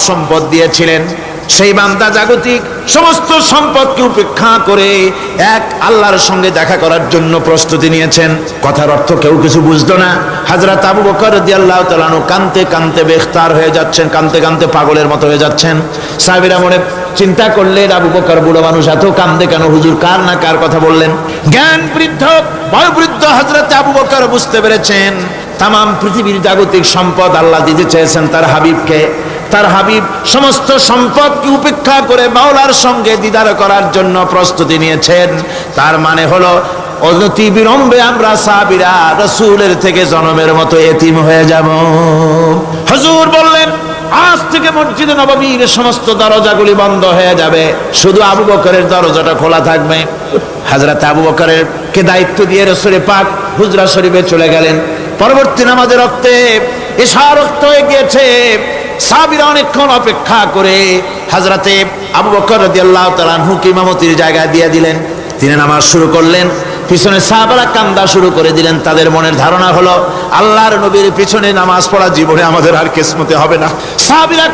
সম্পদ দিয়েছিলেন, সেই বান্দা জাগতিক সমস্ত সম্পদকে উপেক্ষা করে এক আল্লাহর সঙ্গে দেখা করার জন্য প্রস্তুতি নিয়েছেন। কথার অর্থ কেউ কিছু বুঝতো না। হযরত আবু বকর রাদিয়াল্লাহু তাআলা আনহু কাঁদতে কাঁদতে বেখতার হয়ে যাচ্ছেন, কাঁদতে কাঁদতে পাগলের মতো হয়ে যাচ্ছেন। সাহাবীরা মনে চিন্তা করলেন, আবু বকর বুড়ো মানুষ, এত কাঁদে কেন হুজুর? কার না কার কথা বললেন? জ্ঞান বৃদ্ধ বয়োবৃদ্ধ হযরত আবু বকর বুঝতে পেরেছেন তামাম পৃথিবীর জাগতিক সম্পদ আল্লাহ দিতে চেয়েছেন তার হাবিবকে। তার হাবিব সমস্ত সম্পদকে উপেক্ষা করে মাওলার সঙ্গে দিদার করার জন্য প্রস্তুতি নিয়েছেন। তার মানে হলো অনতি বিলম্বে আমরা সাহাবীরা রাসূলের থেকে জনমের মতো এতিম হয়ে যাব। হুজুর বললেন, আজ থেকে মসজিদে নববীর সমস্ত দরজাগুলি বন্ধ হয়ে যাবে, শুধু আবু বকরের দরজাটা খোলা থাকবে। হযরত আবু বকরের কে দায়িত্ব দিয়ে রাসূল পাক হুজরা শরীফে চলে গেলেন। পরবর্তী নামাজের রক্তে এশার রক্ত হয়ে গিয়েছে। সাহাবীরা অনেকক্ষণ অপেক্ষা করে হযরতে আবু বকর রাদিয়াল্লাহু তাআলা আনহুকে ইমামতির জায়গায় দিয়ে দিলেন। তিনি নামাজ শুরু করলেন, পিছনে সাহাবারা কান্দা শুরু করে দিলেন। তাদের মনের ধারণা হলো আল্লাহর নবীর পিছনে নামাজ পড়া জীবনে আমাদের আর কিসমতে হবে না। সাহাবীরা